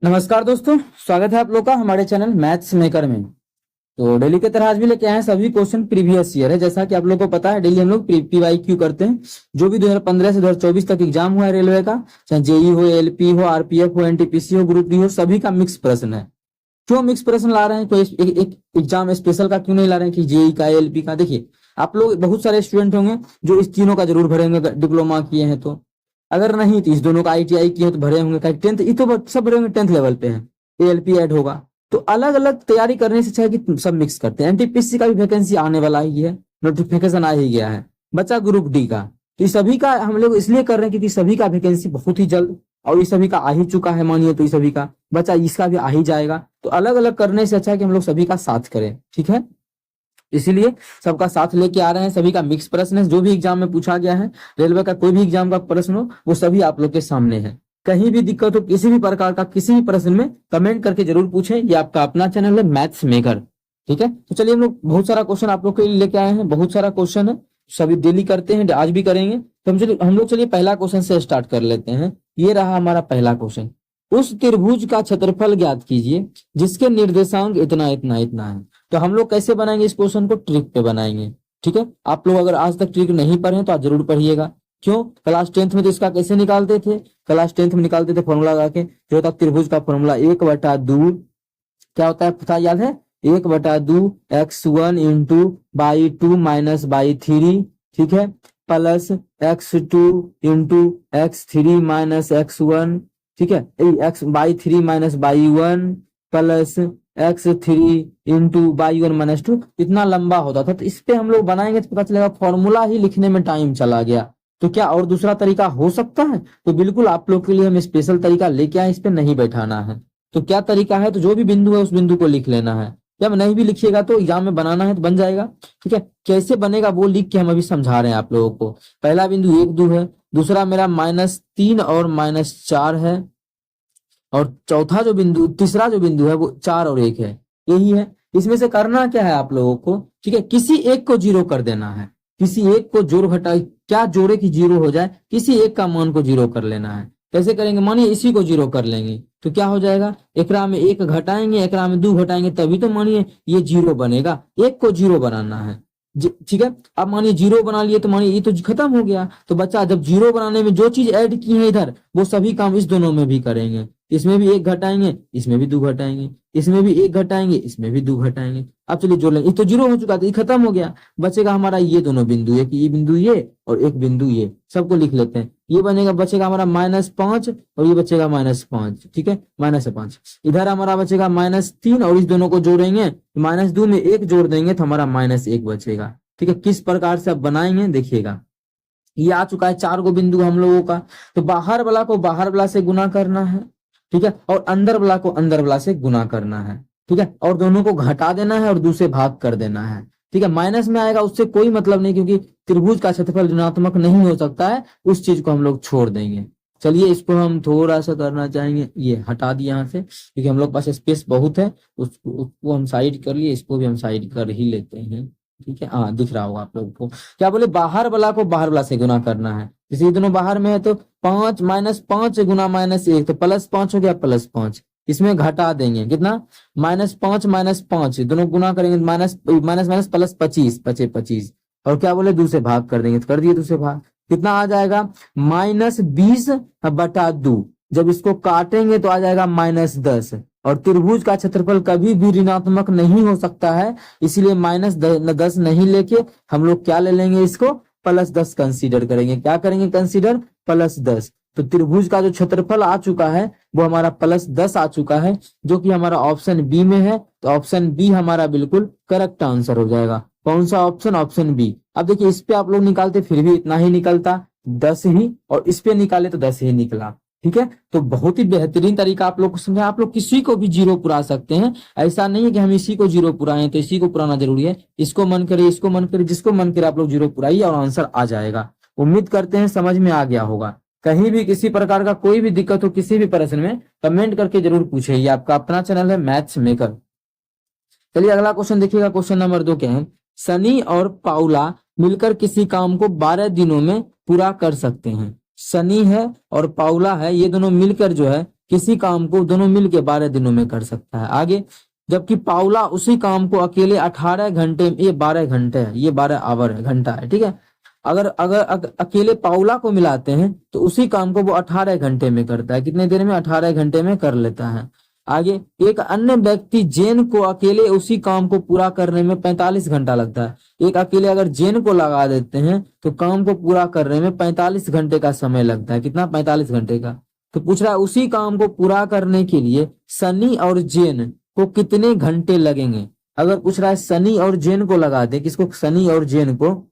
नमस्कार दोस्तों, स्वागत है आप लोग का हमारे चैनल मैथ्स मेकर में। तो डेली की तरह आज भी लेके आए हैं सभी क्वेश्चन प्रीवियस ईयर है। जैसा कि आप लोगों को पता है, डेली हम लोग PYQ करते हैं। जो भी 2015 से 2024 तक एग्जाम हुआ है रेलवे का, चाहे जेई हो, एलपी हो, आरपीएफ हो, एनटीपीसी हो, ग्रुप डी हो, सभी का मिक्स प्रश्न है। क्यों मिक्स प्रश्न ला रहे हैं? कोई एक एग्जाम स्पेशल का क्यों नहीं ला रहे हैं कि जेई का, एलपी का? देखिए, आप लोग बहुत सारे स्टूडेंट होंगे जो इस तीनों का जरूर भरेंगे, डिप्लोमा किए हैं तो। अगर नहीं तो इस दोनों का ITI किए हैं तो भरे होंगे। टेंथ ये तो सब भरे होंगे, 10th लेवल पे है, एएलपी ऐड होगा। तो अलग अलग तैयारी करने से अच्छा है कि सब मिक्स करते हैं। एनटीपीसी का भी वैकेंसी आने वाला ही है, नोटिफिकेशन आ ही गया है। बच्चा ग्रुप डी का, तो इस सभी का हम लोग इसलिए कर रहे हैं क्योंकि सभी का वैकेंसी बहुत ही जल्द, और इस सभी का आ ही चुका है मानिए, तो इस सभी का बच्चा इसका भी आ ही जाएगा। तो अलग अलग करने से अच्छा है कि हम लोग सभी का साथ करें, ठीक है। इसीलिए सबका साथ लेके आ रहे हैं। सभी का मिक्स प्रश्न है, जो भी एग्जाम में पूछा गया है, रेलवे का कोई भी एग्जाम का प्रश्न हो, वो सभी आप लोग के सामने है। कहीं भी दिक्कत हो, किसी भी प्रकार का किसी भी प्रश्न में कमेंट करके जरूर पूछें। ये आपका अपना चैनल है मैथ्स मेकर, ठीक है। तो चलिए, हम लोग बहुत सारा क्वेश्चन आप लोग के लिए लेके आए हैं। बहुत सारा क्वेश्चन है, सभी डेली करते हैं, आज भी करेंगे। तो हम लोग चलिए पहला क्वेश्चन से स्टार्ट कर लेते हैं। ये रहा हमारा पहला क्वेश्चन। उस त्रिभुज का क्षेत्रफल ज्ञात कीजिए जिसके निर्देशांक इतना इतना इतना है। तो हम लोग कैसे बनाएंगे इस क्वेश्चन को? ट्रिक पे बनाएंगे, ठीक है। आप लोग अगर आज तक ट्रिक नहीं पढ़े तो आज जरूर पढ़िएगा। क्यों? क्लास 10th में तो इसका कैसे निकालते थे? क्लास 10th में निकालते थे फॉर्मूला लगा के, जो होता त्रिभुज का फॉर्मूला 1/2, क्या होता है पता याद है? 1/2 x1 into by 2 minus by 3, ठीक है, plus x2 into x3 minus x1, ठीक है, x/3 minus by 1 plus x3 into by 1 minus 2। इतना लंबा होता था। तो इस पे हम लोग बनाएंगे तो पता चलेगा फॉर्मूला ही लिखने में टाइम चला गया। तो क्या और दूसरा तरीका हो सकता है? तो बिल्कुल आप लोग के लिए हम स्पेशल तरीका लेके आए, इस पे नहीं बैठाना है। तो क्या तरीका है? तो जो भी बिंदु है उस बिंदु को लिख लेना है। जब नहीं भी लिखिएगा तो एग्जाम में बनाना है तो बन जाएगा, ठीक है। कैसे बनेगा वो लिख के हम अभी समझा रहे हैं आप लोगों को। पहला बिंदु 1 2 है, दूसरा मेरा -3 और -4 है, और चौथा जो बिंदु, तीसरा जो बिंदु है वो 4 और 1 है। यही है। इसमें से करना क्या है आप लोगों को? ठीक है, किसी एक को जीरो कर देना है। किसी एक को जोड़ घटा क्या जोड़े की जीरो हो जाए, किसी एक का मान को जीरो कर लेना है। कैसे करेंगे? मानिए इसी को जीरो कर लेंगे तो क्या हो जाएगा? एकरा में 1 घटाएंगे, एकरा में 2 घटाएंगे, तभी तो मानिए ये जीरो बनेगा। एक को जीरो बनाना है, ठीक है। अब मानिए जीरो बना लिए तो मानिए ये तो खत्म हो गया। तो बच्चा जब जीरो बनाने में जो चीज ऐड की है इधर, वो सभी काम इस दोनों में भी करेंगे। इसमें भी 1 घटाएंगे, इसमें भी 2 घटाएंगे, इसमें भी 1 घटाएंगे, इसमें भी 2 घटाएंगे। अब चलिए जोड़ लेंगे। ये तो जीरो हो चुका था, ये खत्म हो गया। बचेगा हमारा ये दोनों बिंदु, एक ये बिंदु ये और एक बिंदु ये, सबको लिख लेते हैं। ये बनेगा, बचेगा हमारा -5 और ये बचेगा -5, ठीक है, -5। इधर हमारा बचेगा -3 और इस दोनों को जोड़ेंगे, -2 में 1 जोड़ देंगे तो हमारा -1 बचेगा, ठीक है। किस प्रकार से अब बनाएंगे देखिएगा। ये आ चुका है 4 को बिंदु हम लोगों का। तो बाहर वाला को बाहर वाला से गुना करना है, ठीक है, और अंदर वाला को अंदर वाला से गुना करना है, ठीक है, और दोनों को घटा देना है और दूसरे भाग कर देना है, ठीक है। माइनस में आएगा उससे कोई मतलब नहीं, क्योंकि त्रिभुज का क्षेत्रफल ऋणात्मक नहीं हो सकता है, उस चीज को हम लोग छोड़ देंगे। चलिए इसको हम थोड़ा सा करना चाहेंगे, ये हटा दिया यहाँ से क्योंकि हम लोग पास स्पेस बहुत है। उसको हम साइड कर लिए, इसको भी हम साइड कर ही लेते हैं, ठीक है। हाँ, दिख रहा होगा आप लोगों को। क्या बोले? बाहर वाला को बाहर वाला से गुना करना है। जैसे ये दोनों बाहर में है तो 5 -5 गुना -1 तो +5 हो गया, +5। इसमें घटा देंगे कितना? -5 -5 दोनों गुना करेंगे, माइनस माइनस माइनस +25 बचे 25। और क्या बोले? दूसरे भाग कर देंगे तो कर दिए दूसरे भाग। कितना आ जाएगा? -20/2। जब इसको काटेंगे तो आ जाएगा -10। और त्रिभुज का क्षेत्रफल कभी भी ऋणात्मक नहीं हो सकता है, इसीलिए -10 नहीं लेके हम लोग क्या ले लेंगे? इसको +10 कंसीडर करेंगे। क्या करेंगे? कंसीडर +10। तो त्रिभुज का जो क्षेत्रफल आ चुका है वो हमारा +10 आ चुका है, जो कि हमारा ऑप्शन बी में है। तो ऑप्शन बी हमारा बिल्कुल करेक्ट आंसर हो जाएगा। कौन सा ऑप्शन? Option B. अब देखिए, इस पे आप लोग निकालते फिर भी इतना ही निकलता, 10 ही, और इस पे निकाले तो 10 ही निकला, ठीक है। तो बहुत ही बेहतरीन तरीका आप लोग को समझा। आप लोग किसी को भी जीरो पुरा सकते हैं, ऐसा नहीं है कि हम इसी को जीरो पुराएं तो इसी को पुराना जरूरी है। इसको मन करे, इसको मन करे, जिसको मन करे आप लोग जीरो पुराइए और आंसर आ जाएगा। उम्मीद करते हैं समझ में आ गया होगा। कहीं भी किसी प्रकार का कोई भी दिक्कत हो किसी भी प्रश्न में, कमेंट करके जरूर पूछे। ये आपका अपना चैनल है मैथ्स मेकर। चलिए अगला क्वेश्चन देखिएगा। क्वेश्चन नंबर 2 क्या है? सनी और पाउला मिलकर किसी काम को 12 दिनों में पूरा कर सकते हैं। शनि है और पाउला है, ये दोनों मिलकर जो है किसी काम को दोनों मिलकर 12 दिनों में कर सकता है। आगे, जबकि पाउला उसी काम को अकेले 18 घंटे में, ये 12 घंटे है, ये 12 आवर है, घंटा है, ठीक है। अगर अगर अकेले पाउला को मिलाते हैं तो उसी काम को वो 18 घंटे में करता है। कितने देर में? 18 घंटे में कर लेता है। आगे, एक अन्य व्यक्ति जेन को अकेले उसी काम को पूरा करने में 45 घंटा लगता है। एक अकेले अगर जेन को लगा देते हैं तो काम को पूरा करने में 45 घंटे का समय लगता है। कितना? 45 घंटे का। तो पूछ रहा है उसी काम को पूरा करने के लिए शनि और जेन को कितने घंटे लगेंगे। अगर पूछ रहा है शनि और जेन को लगा दे, किसको? शनि और जेन को,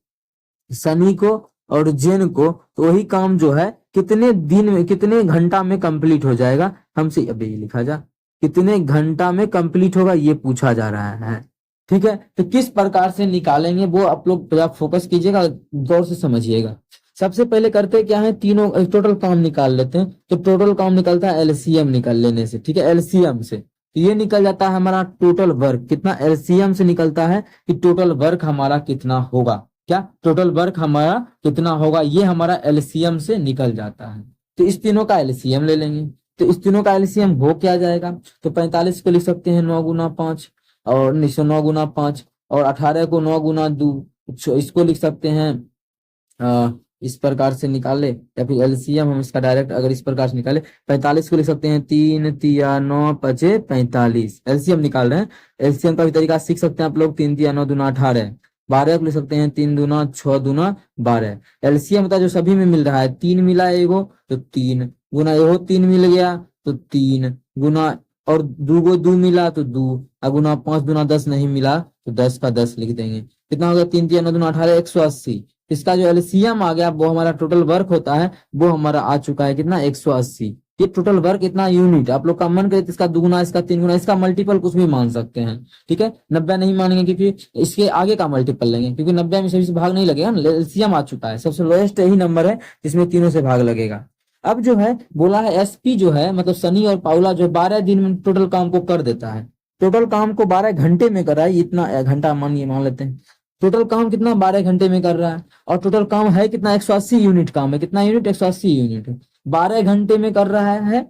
शनि को और जेन को, तो वही काम जो है कितने दिन में, कितने घंटा में कंप्लीट हो जाएगा। हमसे अभी ये लिखा जा, कितने घंटा में कंप्लीट होगा, ये पूछा जा रहा है, ठीक है। तो किस प्रकार से निकालेंगे वो आप लोग फोकस कीजिएगा, गौर से समझिएगा। सबसे पहले करते क्या है, तीनों टोटल काम निकाल लेते हैं। तो टोटल काम निकलता है एलसीएम निकाल लेने से, ठीक है। एलसीएम से तो ये निकल जाता है हमारा टोटल वर्क कितना, एलसीएम से निकलता है कि टोटल वर्क हमारा कितना होगा। क्या? टोटल वर्क हमारा कितना होगा, ये हमारा एलसीएम से निकल जाता है। तो इस तीनों का एलसीएम ले लेंगे। तो इस तीनों का एलसीएम हो क्या जाएगा, तो 45 को लिख सकते हैं 9 गुना 5 और 9 गुना 5, और 18 को 9 गुना 2, इसको लिख सकते हैं इस प्रकार से निकाले, या फिर एलसीएम हम इसका डायरेक्ट अगर इस प्रकार से निकाले, 45 को लिख सकते हैं 3 तिया 9 पचे 45, एलसीएम निकाल रहे हैं। एलसीएम का भी तरीका सीख सकते हैं आप लोग, 3 तिया 9 दूना 18, 12 को लिख सकते हैं 3 दूना 6 दूना 12। एलसीएम होता है जो सभी में मिल रहा है, 3 मिला एगो तो 3 गुना, एगो 3 मिल गया तो 3 गुना, और 2 गो 2 मिला तो 2 गुना, 5 दूना 10 नहीं मिला तो 10 का 10 लिख देंगे। कितना हो गया? 3 तिया 9 दूना 18, 180। इसका जो एलसीएम आ गया वो हमारा टोटल वर्क होता है, वो हमारा आ चुका है कितना? 180। ये टोटल वर्क इतना यूनिट, आप लोग का मन करे तो इसका 2 गुना, इसका 3 गुना, इसका मल्टीपल कुछ भी मान सकते हैं, ठीक है। 90 नहीं मानेंगे क्योंकि इसके आगे का मल्टीपल लेंगे, क्योंकि 90 में सभी से भाग नहीं लगेगा ना, एलसीएम आ चुका है। सबसे लोएस्ट यही नंबर है जिसमें तीनों से भाग लगेगा। अब जो है बोला है एसपी जो है मतलब शनि और पाउला जो 12 दिन में टोटल काम को कर देता है। टोटल काम को 12 घंटे में कर रहा है, इतना घंटा मानिए, मान लेते हैं। टोटल काम कितना? 12 घंटे में कर रहा है। और टोटल काम है कितना? 180 यूनिट काम है। कितना यूनिट? 180 यूनिट। 12 घंटे में कर रहा है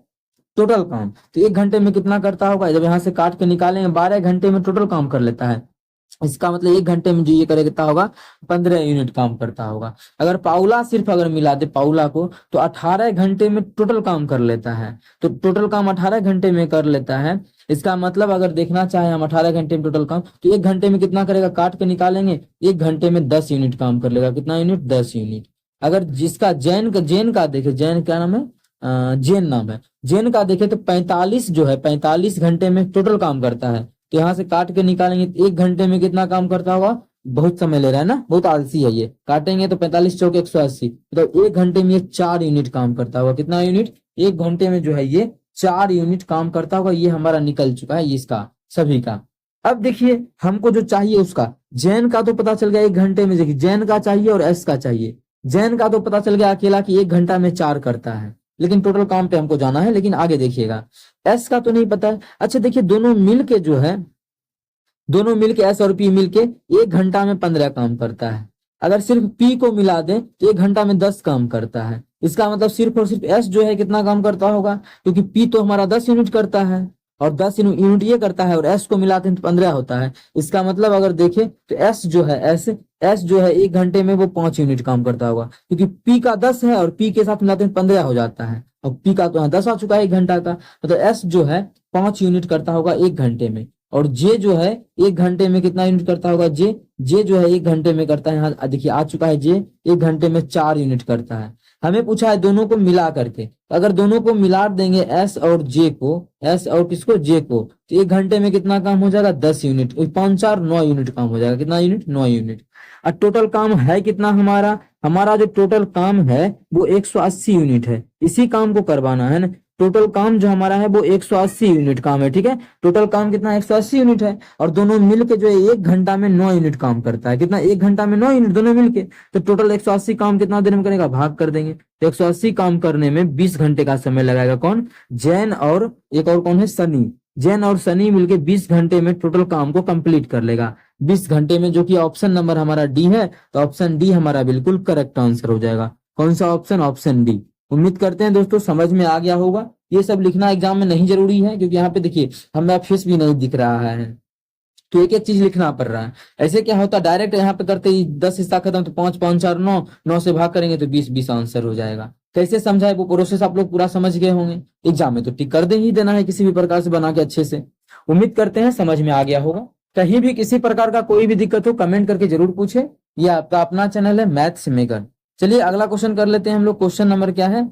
टोटल काम, तो 1 घंटे में कितना करता होगा? जब यहाँ से काट के निकालेंगे 12 घंटे में टोटल काम कर लेता है, इसका मतलब 1 घंटे में जो ये करेगा कितना होगा? 15 यूनिट काम करता होगा। अगर पाउला सिर्फ अगर मिला दे पाउला को तो 18 घंटे में टोटल काम कर लेता है। तो टोटल काम 18 घंटे में कर लेता है, इसका मतलब अगर देखना चाहे हम 18 घंटे में टोटल काम, तो 1 घंटे में कितना करेगा? काट के निकालेंगे, 1 घंटे में 10 यूनिट काम कर लेगा। कितना यूनिट? 10 यूनिट। अगर जिसका जैन का देखे, जैन क्या नाम है? जैन नाम है। जैन का देखे तो 45 जो है 45 घंटे में टोटल काम करता है। तो यहाँ से काट के निकालेंगे तो 1 घंटे में कितना काम करता होगा? बहुत समय ले रहा है ना, बहुत आलसी है ये। काटेंगे तो 45 चौके 180, तो 1 घंटे में ये 4 यूनिट काम करता होगा। कितना यूनिट? 1 घंटे में जो है ये 4 यूनिट काम करता होगा। ये हमारा निकल चुका है इसका सभी का। अब देखिए हमको जो चाहिए उसका, जैन का तो पता चल गया 1 घंटे में, देखिए जैन का चाहिए और एस का चाहिए। जैन का तो पता चल गया अकेला कि 1 घंटा में 4 करता है, लेकिन टोटल काम पे हमको जाना है। लेकिन आगे देखिएगा एस का तो नहीं पता है। अच्छा देखिए दोनों मिलके जो है, दोनों मिलके एस और पी मिलके 1 घंटा में 15 काम करता है। अगर सिर्फ पी को मिला दें तो 1 घंटा में 10 काम करता है। इसका मतलब सिर्फ और सिर्फ एस जो है कितना काम करता होगा, क्योंकि पी तो हमारा 10 यूनिट करता है और 10 यूनिट ये करता है, और एस को मिलाते हैं तो 15 होता है। इसका मतलब अगर देखें तो एस जो है एस जो है 1 घंटे में वो 5 यूनिट काम करता होगा, क्योंकि पी का 10 है और पी के साथ मिलाते हैं 15 हो जाता है, और पी का तो यहाँ 10 आ चुका है 1 घंटा का। मतलब एस जो है 5 यूनिट करता होगा 1 घंटे में। और जे जो है 1 घंटे में कितना यूनिट करता होगा? जे जो है 1 घंटे में करता है, यहाँ देखिए आ चुका है जे 1 घंटे में 4 यूनिट करता है। हमें पूछा है दोनों को मिला करके, अगर दोनों को मिला देंगे एस और जे को, एस और किसको? जे को, तो 1 घंटे में कितना काम हो जाएगा? 10 यूनिट। 5 4 9 यूनिट काम हो जाएगा। कितना यूनिट? 9 यूनिट। और टोटल काम है कितना हमारा जो टोटल काम है वो 180 यूनिट है। इसी काम को करवाना है ना। टोटल काम जो हमारा है वो 180 यूनिट काम है, ठीक है। टोटल काम कितना? 180 यूनिट है, और दोनों मिलके जो है 1 घंटा में 9 यूनिट काम करता है। कितना? 1 घंटा में 9 यूनिट दोनों मिलके। तो टोटल 180 काम कितना देर में करेगा? भाग कर देंगे तो 180 काम करने में 20 घंटे का समय लगाएगा। कौन? जैन और एक और कौन है? शनि। जैन और शनि मिलके 20 घंटे में टोटल काम को कंप्लीट कर लेगा। 20 घंटे में, जो कि ऑप्शन नंबर हमारा डी है, तो ऑप्शन डी हमारा बिल्कुल करेक्ट आंसर हो जाएगा। कौन सा ऑप्शन? Option D. उम्मीद करते हैं दोस्तों समझ में आ गया होगा। ये सब लिखना एग्जाम में नहीं जरूरी है, क्योंकि यहाँ पे देखिए हमें फेस भी नहीं दिख रहा है, तो एक एक चीज लिखना पड़ रहा है। ऐसे क्या होता है, डायरेक्ट यहाँ पे करते ही 10 हिस्सा खत्म, तो 5 5 4 9, 9 से भाग करेंगे तो 20 20 आंसर हो जाएगा। कैसे समझा है वो प्रोसेस आप लोग पूरा समझ गए होंगे। एग्जाम में तो टिक कर दे ही देना है किसी भी प्रकार से बना के अच्छे से। उम्मीद करते हैं समझ में आ गया होगा। कहीं भी किसी प्रकार का कोई भी दिक्कत हो कमेंट करके जरूर पूछे। ये आपका अपना चैनल है मैथ्स मेकर। चलिए अगला क्वेश्चन कर लेते हैं हम लोग। क्वेश्चन नंबर क्या है?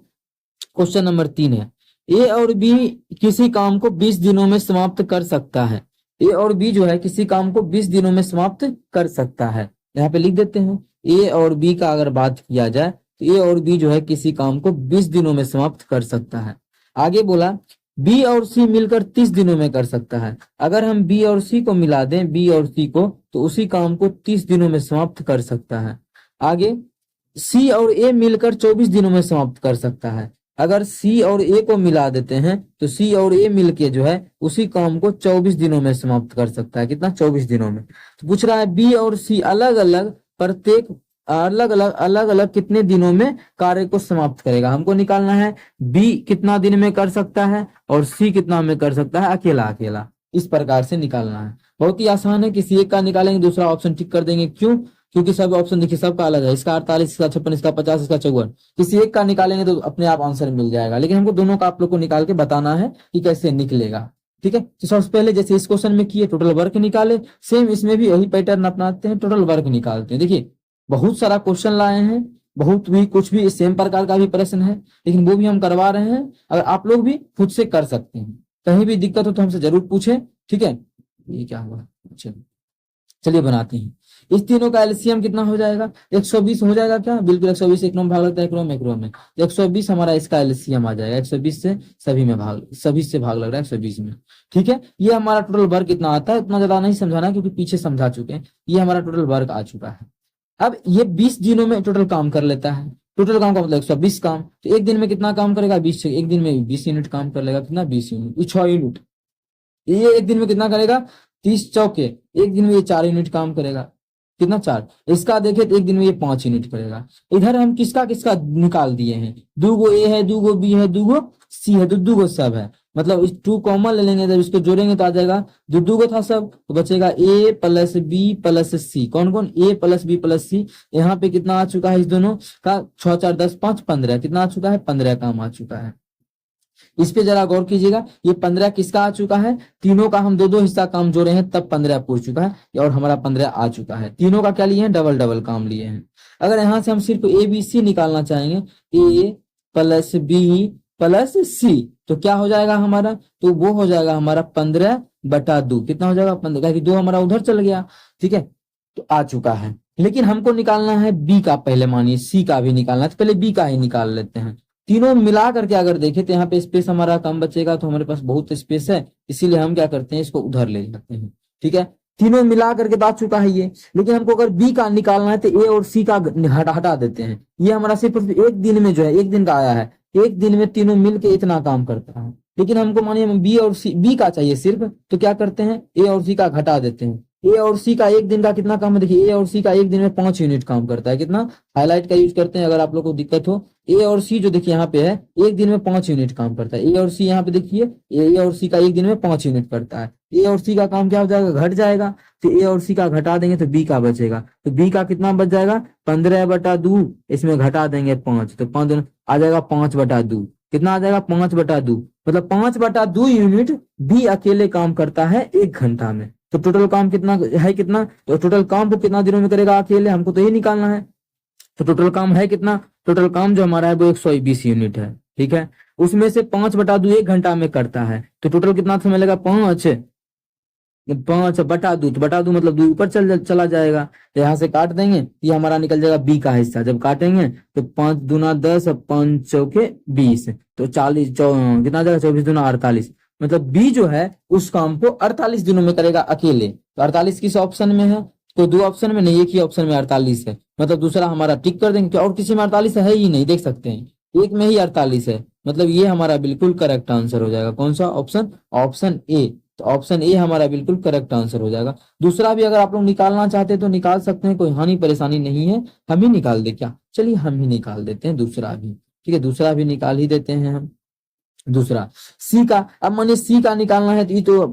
क्वेश्चन नंबर 3 है, ए और बी किसी काम को 20 दिनों में समाप्त कर सकता है। ए और बी जो है किसी काम को 20 दिनों में समाप्त कर सकता है। यहाँ पे लिख देते हैं ए और बी का अगर बात किया जाए तो ए और बी जो है किसी काम को 20 दिनों में समाप्त कर सकता है। आगे बोला बी और सी मिलकर 30 दिनों में कर सकता है। अगर हम बी और सी को मिला दें, बी और सी को, तो उसी काम को 30 दिनों में समाप्त कर सकता है। आगे सी और ए मिलकर 24 दिनों में समाप्त कर सकता है। अगर सी और ए को मिला देते हैं तो सी और ए मिलके जो है उसी काम को 24 दिनों में समाप्त कर सकता है। कितना? 24 दिनों में। तो पूछ रहा है बी और सी अलग अलग, प्रत्येक अलग अलग कितने दिनों में कार्य को समाप्त करेगा। हमको निकालना है बी कितना दिन में कर सकता है और सी कितना में कर सकता है अकेला अकेला। इस प्रकार से निकालना है। बहुत ही आसान है, किसी एक का निकालेंगे दूसरा ऑप्शन टिक कर देंगे। क्यों? क्योंकि सब ऑप्शन देखिए सबका अलग है। इसका 48, इसका 56, इसका 50, इसका 54। किसी एक का निकालेंगे तो अपने आप आंसर मिल जाएगा, लेकिन हमको दोनों का आप लोग को निकाल के बताना है कि कैसे निकलेगा। ठीक है, तो सबसे पहले जैसे इस क्वेश्चन में किए टोटल वर्क निकाले, सेम इसमें भी यही पैटर्न अपनाते हैं, टोटल वर्क निकालते हैं। देखिए बहुत सारा क्वेश्चन लाए हैं, बहुत भी कुछ भी सेम प्रकार का भी प्रश्न है, लेकिन वो भी हम करवा रहे हैं। अगर आप लोग भी खुद से कर सकते हैं, कहीं भी दिक्कत हो तो हमसे जरूर पूछें। ठीक है, ये क्या हुआ? चलिए बनाते हैं। इस तीनों का एलसीएम कितना हो जाएगा? 120 हो जाएगा क्या? बिल्कुल 120 एक रो में भाग लगता है, एक रो में, एक रो में 120 हमारा इसका एलसीएम आ जाएगा। 120 से सभी में भाग, सभी से भाग लग रहा है 120 में। ठीक है, ये हमारा टोटल वर्क कितना आता है उतना ज्यादा नहीं समझाना, क्योंकि पीछे समझा चुके हैं। ये हमारा टोटल वर्क आ चुका है। अब ये 20 दिनों में टोटल काम कर लेता है। टोटल काम का मतलब 120 काम, तो एक दिन में कितना काम करेगा? 20। एक दिन में 20 यूनिट काम कर लेगा। कितना? 20 यूनिट, 6 यूनिट। ये एक दिन में कितना करेगा? 30 चौके, एक दिन में ये 4 यूनिट काम करेगा। कितना? 4। इसका देखे तो एक दिन में ये 5 यूनिट करेगा। इधर हम किसका किसका निकाल दिए हैं? 2 गो ए है, 2 गो बी है, 2 गो सी है, 2 गो सब है। मतलब इस 2 कॉमन ले लेंगे, जब इसको जोड़ेंगे तो आ जाएगा 2 गो था सब, तो बचेगा ए प्लस बी प्लस सी। कौन कौन? ए प्लस बी प्लस सी। यहाँ पे कितना आ चुका है इस दोनों का? 6 4 10 5 15। कितना आ चुका है? 15 काम आ चुका है। इस पे जरा गौर कीजिएगा, ये 15 किसका आ चुका है? तीनों का हम 2 हिस्सा काम जोड़े हैं तब 15 पूछ चुका है, और हमारा 15 आ चुका है। तीनों का क्या लिए हैं? डबल डबल काम लिए हैं। अगर यहाँ से हम सिर्फ ए बी सी निकालना चाहेंगे, ए प्लस बी प्लस सी, तो क्या हो जाएगा हमारा? तो वो हो जाएगा हमारा 15/2। कितना हो जाएगा? 15, क्योंकि 2 हमारा उधर चल गया। ठीक है, तो आ चुका है। लेकिन हमको निकालना है बी का, पहले मानिए सी का भी निकालना है, तो पहले बी का ही निकाल लेते हैं। तीनों मिला करके अगर देखें तो यहाँ पे स्पेस हमारा कम बचेगा, तो हमारे पास बहुत स्पेस है, इसीलिए हम क्या करते हैं, इसको उधर ले जाते हैं। ठीक है, तीनों मिला करके तो आ चुका है ये, लेकिन हमको अगर बी का निकालना है तो ए और सी का हटा देते हैं। ये हमारा सिर्फ एक दिन में जो है, एक दिन का आया है, एक दिन में तीनों मिलके इतना काम करता है। लेकिन हमको मानिए बी और सी, बी का चाहिए सिर्फ, तो क्या करते हैं, ए और सी का घटा देते हैं। ए और सी का एक दिन का कितना काम है? देखिए ए और सी का एक दिन में 5 यूनिट काम करता है। कितना? हाईलाइट का यूज करते हैं अगर आप लोग को दिक्कत हो। ए और सी जो देखिए यहाँ पे है, एक दिन में 5 यूनिट काम करता है। ए और सी यहाँ पे देखिए, ए और सी का एक दिन में 5 यूनिट करता है। ए और सी का काम क्या हो जाएगा? घट जाएगा। तो ए और सी का घटा देंगे तो बी का बचेगा। तो बी का कितना बच जाएगा? 15/2। इसमें घटा देंगे 5, तो 5 आ जाएगा 5/2। कितना आ जाएगा? 5/2। मतलब 5/2 यूनिट बी अकेले काम करता है 1 घंटा में। तो टोटल काम कितना है? कितना? तो टोटल काम को कितना दिनों में करेगा अकेले? हमको तो ये निकालना है। तो टोटल काम है कितना? टोटल काम जो हमारा है वो 120 यूनिट है। ठीक है, उसमें से 5/2 1 घंटा में करता है, तो टोटल कितना समय लगेगा? 5/2। तो बटा 2 मतलब 2 ऊपर चला जाएगा, तो यहाँ से काट देंगे, ये हमारा निकल जाएगा बी का हिस्सा। जब काटेंगे तो 5 दूना 10, 5 चौके 20, तो 40 कितना आ जाएगा? 24 दूना 48। मतलब बी जो है उस काम को 48 दिनों में करेगा अकेले। तो 48 किस ऑप्शन में है? तो 2 ऑप्शन में नहीं, एक ही ऑप्शन में 48 है। मतलब दूसरा हमारा टिक कर देंगे, और किसी में 48 है ही नहीं, देख सकते हैं, एक में ही 48 है। मतलब ये हमारा बिल्कुल करेक्ट आंसर हो जाएगा। कौन सा ऑप्शन? Option A. तो ऑप्शन ए हमारा बिल्कुल करेक्ट आंसर हो जाएगा। दूसरा भी अगर आप लोग निकालना चाहते हैं तो निकाल सकते हैं, कोई हानि परेशानी नहीं है। हम ही निकाल दे क्या? चलिए हम ही निकाल देते हैं दूसरा भी। ठीक है, दूसरा भी निकाल ही देते हैं हम। दूसरा सी का, अब मानिए सी का निकालना है तो ये तो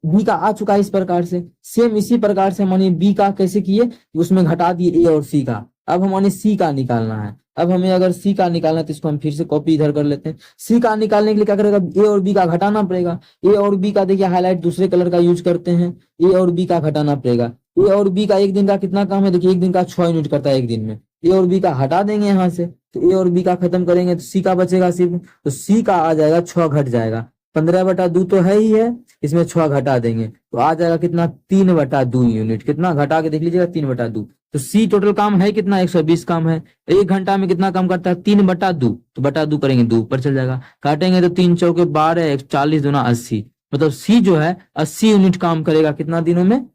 बी का आ चुका है इस प्रकार से। सेम इसी प्रकार से मानिए बी का कैसे किए, उसमें घटा दिए ए और सी का। अब हमें सी का निकालना है। अब हमें अगर सी का निकालना है तो इसको हम फिर से कॉपी इधर कर लेते हैं। सी का निकालने के लिए क्या करेगा, ए और बी का घटाना पड़ेगा। ए और बी का देखिए हाईलाइट दूसरे कलर का यूज करते हैं। ए और बी का घटाना पड़ेगा। ए और बी का एक दिन का कितना काम है, देखिए एक दिन का 6 यूनिट करता है एक दिन में। ए और बी का हटा देंगे यहाँ से, तो ए और बी का खत्म करेंगे तो सी का बचेगा सिर्फ। तो सी का आ जाएगा 6 घट जाएगा। 15/2 तो है ही है, इसमें 6 घटा देंगे तो आ जाएगा कितना, 3/2 यूनिट। कितना घटा के देख लीजिएगा, 3/2। तो सी टोटल काम है कितना, 120 काम है। एक घंटा में कितना काम करता है, 3/2। तो बटा 2 करेंगे, 2 ऊपर चल जाएगा। काटेंगे तो 3 चौके 12, 40 दूना 80। मतलब सी जो है 80 यूनिट काम करेगा कितना दिनों में,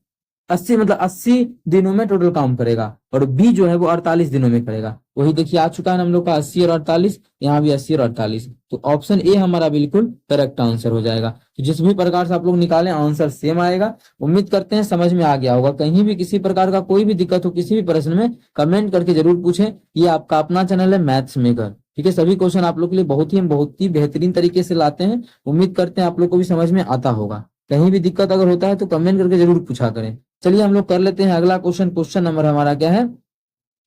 80 मतलब 80 दिनों में टोटल काम करेगा। और बी जो है वो 48 दिनों में करेगा। वही देखिए आ चुका है हम लोग का 80 और 48, यहाँ भी 80 और 48। तो ऑप्शन ए हमारा बिल्कुल करेक्ट आंसर हो जाएगा। तो जिस भी प्रकार से आप लोग निकालें आंसर सेम आएगा। उम्मीद करते हैं समझ में आ गया होगा। कहीं भी किसी प्रकार का कोई भी दिक्कत हो किसी भी प्रश्न में कमेंट करके जरूर पूछें। ये आपका अपना चैनल है मैथ्स मेकर। ठीक है, सभी क्वेश्चन आप लोग के लिए बहुत ही बेहतरीन तरीके से लाते हैं। उम्मीद करते हैं आप लोग को भी समझ में आता होगा। कहीं भी दिक्कत अगर होता है तो कमेंट करके जरूर पूछा करें। चलिए हम लोग कर लेते हैं अगला क्वेश्चन। क्वेश्चन नंबर हमारा क्या है,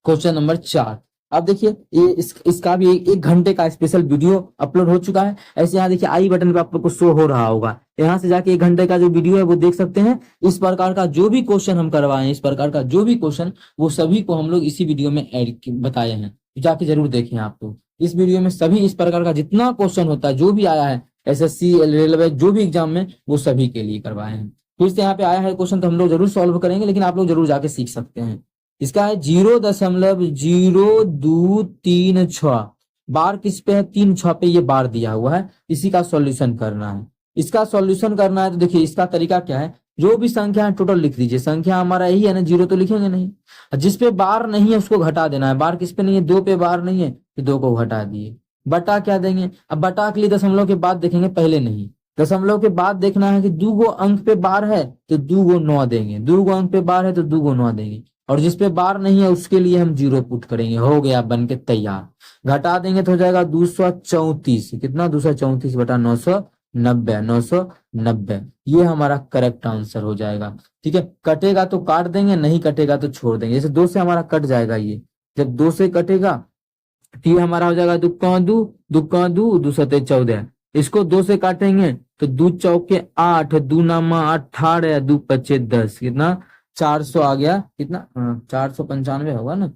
क्वेश्चन नंबर 4। अब देखिए ये इसका भी एक घंटे का स्पेशल वीडियो अपलोड हो चुका है। ऐसे यहाँ देखिए आई बटन पे आप लोग को शो हो रहा होगा, यहाँ से जाके 1 घंटे का जो वीडियो है वो देख सकते हैं। इस प्रकार का जो भी क्वेश्चन हम करवाए हैं, इस प्रकार का जो भी क्वेश्चन, वो सभी को हम लोग इसी वीडियो में ऐड बताए हैं। जाके जरूर देखें आप लोग। इस वीडियो में सभी इस प्रकार का जितना क्वेश्चन होता है, जो भी आया है SSC रेलवे जो भी एग्जाम में, वो सभी के लिए करवाए हैं। फिर से यहाँ पे आया है क्वेश्चन तो हम लोग जरूर सॉल्व करेंगे, लेकिन आप लोग जरूर जाके सीख सकते हैं। इसका है 0.0236 बार किस पे है, 3/6 पे ये बार दिया हुआ है। इसी का सॉल्यूशन करना है। इसका सॉल्यूशन करना है तो देखिए इसका तरीका क्या है, जो भी संख्या है टोटल लिख दीजिए। संख्या हमारा यही है ना, 0 तो लिखेंगे नहीं। जिस पे बार नहीं है उसको घटा देना है। बार किस पे नहीं है, 2 पे बार नहीं है तो 2 को घटा दिए। बटा क्या देंगे, अब बटा के लिए दशमलव के बाद देखेंगे, पहले नहीं। दशमलव के बाद देखना है कि 2 अंक पे बार है तो 2 9 देंगे। 2 अंक पे बार है तो 2 9 देंगे। और जिस पे बार नहीं है उसके लिए हम 0 पुट करेंगे। हो गया बन के तैयार। घटा देंगे तो हो जाएगा 234। कितना, 234/990। 990 ये हमारा करेक्ट आंसर हो जाएगा। ठीक है, कटेगा तो काट देंगे, नहीं कटेगा तो छोड़ देंगे। जैसे 2 से हमारा कट जाएगा, ये जब 2 से कटेगा तो ये हमारा हो जाएगा 2 2 2 7 14। इसको 2 से काटेंगे तो 2 चौके 8, 2 नामा 18, 2 25 10। कितना, 400 आ गया। कितना, 495 होगा ना।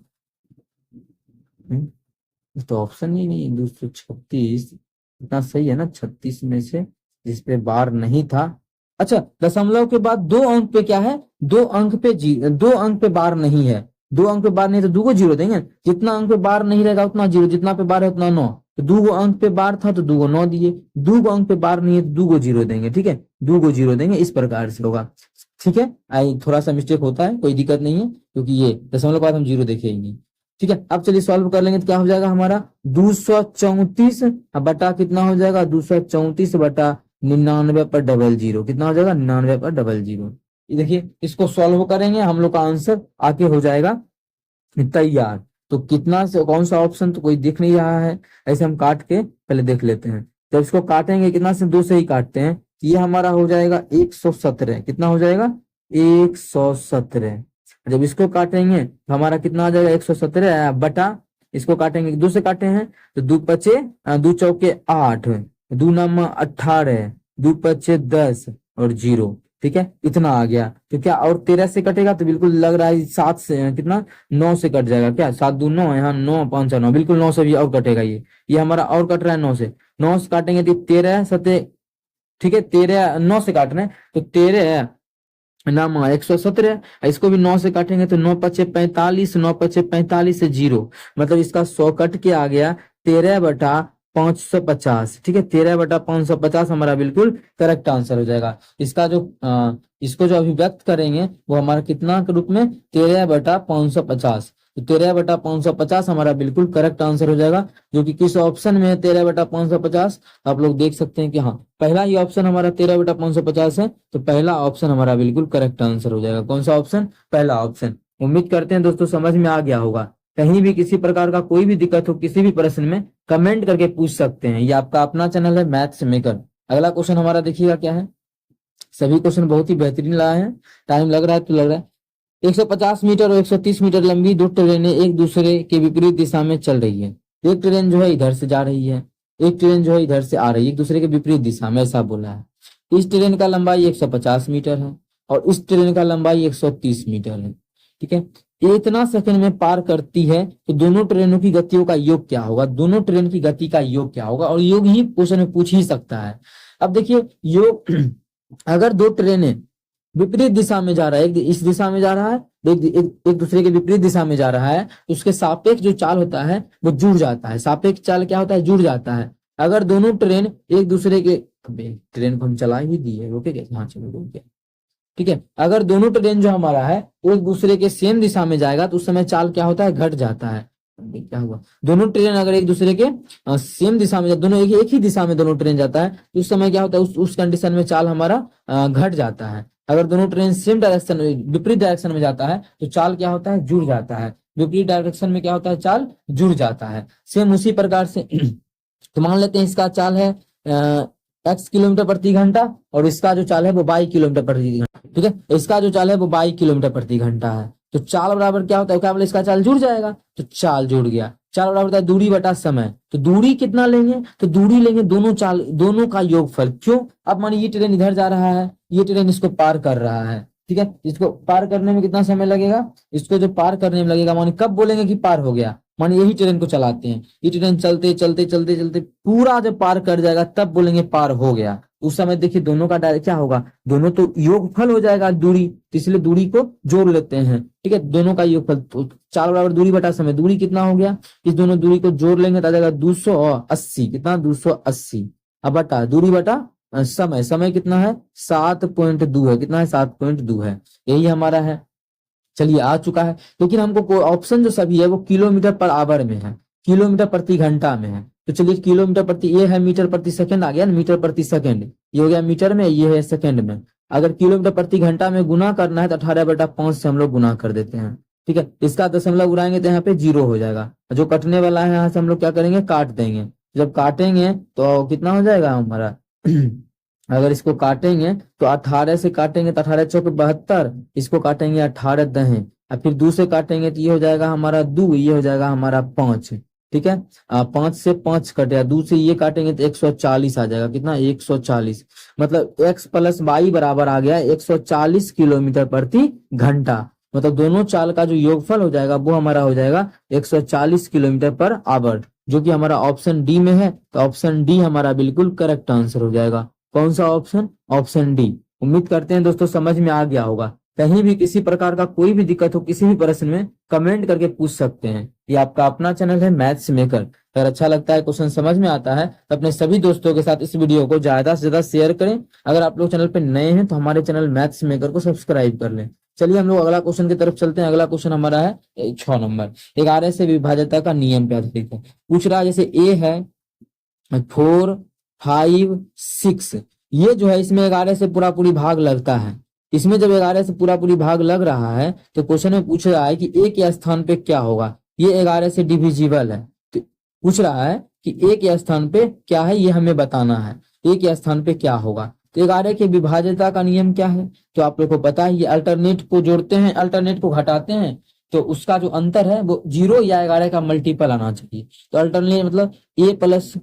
तो ऑप्शन ही नहीं, 236 इतना सही है ना। 36 में से जिस पे बार नहीं था, अच्छा दशमलव के बाद 2 अंक पे क्या है, 2 अंक पे 2 अंक पे बार नहीं है। 2 अंक पे बार नहीं तो 2 को 0 देंगे। जितना अंक पे बार नहीं रहेगा उतना 0, जितना पे बार है उतना 9। तो 2 अंक पे बार था तो 2 9 दिए। 2 अंक पे बार नहीं है तो 2 0 देंगे। ठीक है, 2 0 देंगे। इस प्रकार से होगा। ठीक है, आई थोड़ा सा मिस्टेक होता है, कोई दिक्कत नहीं है, क्योंकि ये दशमलव के बाद हम 0 देखे ही नहीं। ठीक है, अब चलिए सॉल्व कर लेंगे तो क्या हो जाएगा हमारा 234 बटा कितना हो जाएगा, 234/99/00। कितना हो जाएगा, 99/00। ये देखिए इसको सॉल्व करेंगे हम लोग का आंसर आके हो जाएगा तैयार। तो कितना से कौन सा ऑप्शन तो कोई दिख नहीं रहा है। ऐसे हम काट के पहले देख लेते हैं। जब इसको काटेंगे कितना से, 2 से ही काटते हैं। ये हमारा हो जाएगा 117। कितना हो जाएगा, 117। जब इसको काटेंगे तो हमारा कितना आ जाएगा, 117 बटा, इसको काटेंगे 2 से काटे हैं तो 2 पचे 2 चौके 8, 2 नामा 18, 2 पचे 10 और 0। ठीक है, इतना आ गया। तो क्या और 13 से कटेगा तो बिल्कुल लग रहा है 7 से, कितना 9 से कट जाएगा। क्या 7 2 9, यहाँ 9 5 9, बिल्कुल 9 से भी और कटेगा। ये हमारा और कट रहा है 9 से। 9 से काटेंगे तो 13 7, ठीक है 13 9 से काट रहे हैं तो 13 नाम 117। इसको भी 9 से काटेंगे तो 9 पचे 45, 9 पचे 45 से 0। मतलब इसका 100 कट के आ गया 13/550। ठीक है, 13/550 हमारा बिल्कुल करेक्ट आंसर हो जाएगा। इसका जो इसको जो अभिव्यक्त करेंगे वो हमारा कितना के रूप में, 13/550। तो 13/550 हमारा बिल्कुल करेक्ट आंसर हो जाएगा, जो कि किस ऑप्शन में है 13/550। आप लोग देख सकते हैं कि हाँ, पहला ही ऑप्शन हमारा 13/550 है, तो पहला ऑप्शन हमारा बिल्कुल करेक्ट आंसर हो जाएगा। कौन सा ऑप्शन? पहला ऑप्शन। उम्मीद करते हैं दोस्तों समझ में आ गया होगा। कहीं भी किसी प्रकार का कोई भी दिक्कत हो किसी भी प्रश्न में, कमेंट करके पूछ सकते हैं। ये आपका अपना चैनल है मैथ्स मेकर। अगला क्वेश्चन हमारा देखिएगा क्या है। सभी क्वेश्चन बहुत ही बेहतरीन लाए हैं। टाइम लग रहा है तो लग रहा है। 150 मीटर और 130 मीटर लंबी दो ट्रेनें एक दूसरे के विपरीत दिशा में चल रही है। एक ट्रेन जो है इधर से जा रही है, एक ट्रेन जो है इधर से आ रही है, एक दूसरे के विपरीत दिशा में, ऐसा बोला है। इस ट्रेन का लंबाई 150 मीटर है और इस ट्रेन का लंबाई 130 मीटर है। ठीक है, ये इतना सेकंड में पार करती है, तो दोनों ट्रेनों की गतियों का योग क्या होगा? दोनों ट्रेन की गति का योग क्या होगा? और योग ही क्वेश्चन में पूछ ही सकता है। अब देखिए योग अगर दो ट्रेनें विपरीत दिशा में जा रहा है, एक इस दिशा में जा रहा है, एक दूसरे के विपरीत दिशा में जा रहा है, तो उसके सापेक्ष जो चाल होता है वो जुड़ जाता है। सापेक्ष चाल क्या होता है? जुड़ जाता है। अगर दोनों ट्रेन एक दूसरे के, ट्रेन को हम चला ही दिए, रोके क्या? हाँ चलो रुक गया। ठीक है, अगर दोनों ट्रेन जो हमारा है एक दूसरे के सेम दिशा में जाएगा, तो उस समय चाल क्या होता है? घट जाता है। क्या हुआ? दोनों ट्रेन अगर एक दूसरे के सेम दिशा में, दोनों एक ही दिशा में दोनों ट्रेन जाता है, तो उस समय क्या होता है? उस कंडीशन में चाल हमारा घट जाता है। अगर दोनों ट्रेन सेम डायरेक्शन में, विपरीत डायरेक्शन में जाता है, तो चाल क्या होता है? जुड़ जाता है। विपरीत डायरेक्शन में क्या होता है? चाल जुड़ जाता है। सेम उसी प्रकार से तो मान लेते हैं इसका चाल है x किलोमीटर प्रति घंटा और इसका जो चाल है वो y किलोमीटर प्रति घंटा। ठीक है, इसका जो चाल है वो y किलोमीटर प्रति घंटा है। तो चाल बराबर क्या होता है? क्या बोले? इसका चाल जुड़ जाएगा, तो चाल जुड़ गया। चाल बराबर होता है दूरी बटा समय। तो दूरी कितना लेंगे? तो दूरी लेंगे दोनों चाल, दोनों का योगफल। क्यों? अब मानिए ये ट्रेन इधर जा रहा है, ये ट्रेन इसको पार कर रहा है। ठीक है, इसको पार करने में कितना समय लगेगा? इसको जो पार करने में लगेगा, मानिए कब बोलेंगे कि पार हो गया? मानिए यही ट्रेन को चलाते हैं, ये ट्रेन चलते चलते चलते चलते पूरा जब पार कर जाएगा तब बोलेंगे पार हो गया। उस समय देखिए दोनों का डायरेक्ट क्या होगा? दोनों तो योगफल हो जाएगा दूरी, तो इसलिए दूरी को जोड़ लेते हैं। ठीक है, दोनों का योगफल, तो चाल बराबर दूरी बटा समय। दूरी कितना हो गया? इस दोनों दूरी को जोड़ लेंगे तो आ जाएगा 280। कितना? 280। अब बटा दूरी बटा समय। समय कितना है? 7.2 है। कितना है? 7.2 है। यही हमारा है। चलिए आ चुका है, लेकिन हमको ऑप्शन जो सभी है वो किलोमीटर पर आवर में है, किलोमीटर प्रति घंटा में है। तो चलिए किलोमीटर प्रति, ये है मीटर प्रति सेकंड आ गया ना, मीटर प्रति सेकंड। ये हो गया मीटर में, ये है सेकंड में। अगर किलोमीटर प्रति घंटा में गुना करना है तो 18/5 से हम लोग गुना कर देते हैं। ठीक है, इसका दशमलव उड़ाएंगे तो यहाँ पे 0 हो जाएगा। जो कटने वाला है यहाँ से हम लोग क्या करेंगे? काट देंगे। जब काटेंगे तो कितना हो जाएगा हमारा? अगर इसको काटेंगे तो 18 से काटेंगे तो 18 चौक 72, इसको काटेंगे 18 दहें, और फिर 2 से काटेंगे तो ये हो जाएगा हमारा 2, ये हो जाएगा हमारा 5। ठीक है, 5 से 5 कटेगा, 2 से ये काटेंगे तो 140 आ जाएगा। कितना? 140। मतलब x प्लस y बराबर आ गया 140 किलोमीटर प्रति घंटा। मतलब दोनों चाल का जो योगफल हो जाएगा वो हमारा हो जाएगा 140 किलोमीटर पर आवर, जो कि हमारा ऑप्शन डी में है। तो ऑप्शन डी हमारा बिल्कुल करेक्ट आंसर हो जाएगा। कौन सा ऑप्शन? Option D. उम्मीद करते हैं दोस्तों समझ में आ गया होगा। कहीं भी किसी प्रकार का कोई भी दिक्कत हो किसी भी प्रश्न में, कमेंट करके पूछ सकते हैं। ये आपका अपना चैनल है मैथ्स मेकर। अगर अच्छा लगता है, क्वेश्चन समझ में आता है, तो अपने सभी दोस्तों के साथ इस वीडियो को ज्यादा से ज्यादा शेयर करें। अगर आप लोग चैनल पे नए हैं तो हमारे चैनल मैथ्स मेकर को सब्सक्राइब कर लें। चलिए हम लोग अगला क्वेश्चन की तरफ चलते हैं। अगला क्वेश्चन हमारा है 6 नंबर। 11 से विभाज्यता का नियम पे आधारित है। पूछ रहा है जैसे ए है 4, 5, 6, ये जो है इसमें 11 से पूरा पूरी भाग लगता है। इसमें जब 11 से पूरा पूरी भाग लग रहा है तो क्वेश्चन में पूछ रहा है कि ए के स्थान पे क्या होगा। ये 11 से डिविजिबल है, तो पूछ रहा है कि ए के स्थान पे क्या है, ये हमें बताना है। ए के स्थान पे क्या होगा? तो 11 के विभाज्यता का नियम क्या है? तो आप लोग को पता है, ये अल्टरनेट को जोड़ते हैं, अल्टरनेट को घटाते हैं, तो उसका जो अंतर है वो 0 या 11 का मल्टीपल आना चाहिए। तो अल्टरनेट मतलब a प्लस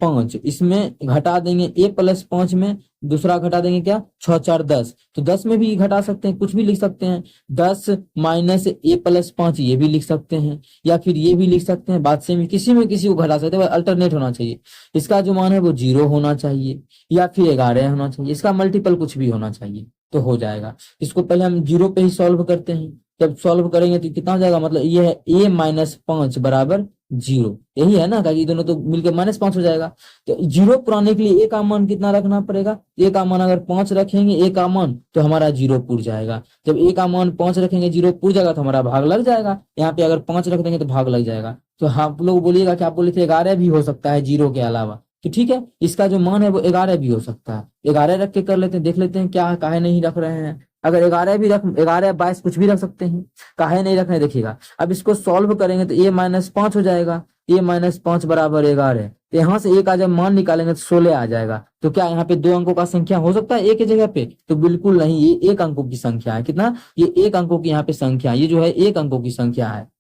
5, इसमें घटा देंगे a प्लस 5 में दूसरा घटा देंगे क्या? 6 4 10, तो 10 में भी घटा सकते हैं, कुछ भी लिख सकते हैं। 10 माइनस a प्लस 5 ये भी लिख सकते हैं, या फिर ये भी लिख सकते हैं। बात से में किसी को घटा सकते हैं, अल्टरनेट होना चाहिए। इसका जो मान है वो 0 होना चाहिए या फिर 11 होना चाहिए, इसका मल्टीपल कुछ भी होना चाहिए तो हो जाएगा। इसको पहले हम 0 पे ही सॉल्व करते हैं। जब सॉल्व करेंगे तो कितना हो जाएगा? मतलब ये है a माइनस 5 बराबर जीरो, यही है ना, कि ये दोनों तो मिलकर -5 हो जाएगा। तो जीरो पर आने के लिए ए का मान कितना रखना पड़ेगा, ए का मान अगर 5 रखेंगे ए का मान, तो हमारा जीरो पुर जाएगा। जब ए का मान 5 रखेंगे जीरो पुर जाएगा तो हमारा भाग लग जाएगा। यहाँ पे अगर 5 रख देंगे तो भाग लग जाएगा। तो आप लोग बोलिएगा कि आप बोले थे 11 भी हो सकता है जीरो के अलावा, तो ठीक है, इसका जो मान है वो 11 भी हो सकता है। 11 रख के कर लेते हैं, देख लेते हैं क्या काहे नहीं रख रहे हैं। अगर 11 भी रख, 11 22 कुछ भी रख सकते हैं, काहे नहीं रख रहे हैं देखिएगा। अब इसको सॉल्व करेंगे तो a-5 हो जाएगा, a-5 बराबर 11। तो यहाँ से ए का जब मान निकालेंगे तो 16 आ जाएगा। तो क्या यहाँ पे 2 अंकों का संख्या हो सकता है ए की जगह पे? तो बिल्कुल नहीं, ये 1 अंकों की संख्या है। कितना? ये 1 अंकों की यहाँ पे संख्या है, ये जो है 1 अंकों की संख्या है।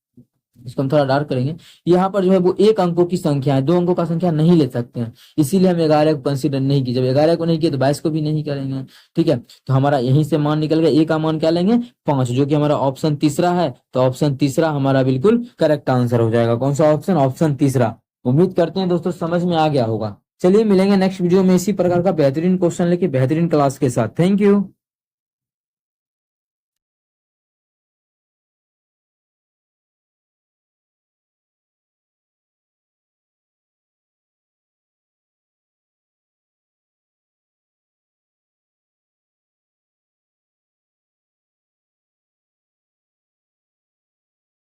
इसको हम थोड़ा डार्क करेंगे, यहाँ पर जो है वो 1 अंकों की संख्या है, 2 अंकों का संख्या नहीं ले सकते हैं, इसीलिए हम 11 को कंसीडर नहीं की। जब 11 को नहीं किए तो 22 को भी नहीं करेंगे। ठीक है, तो हमारा यहीं से मान निकल गया, ए का मान क्या लेंगे 5, जो कि हमारा ऑप्शन तीसरा है। तो ऑप्शन तीसरा हमारा बिल्कुल करेक्ट आंसर हो जाएगा। कौन सा ऑप्शन? ऑप्शन तीसरा। उम्मीद करते हैं दोस्तों समझ में आ गया होगा। चलिए मिलेंगे नेक्स्ट वीडियो में इसी प्रकार का बेहतरीन क्वेश्चन लेके बेहतरीन क्लास के साथ। Thank you.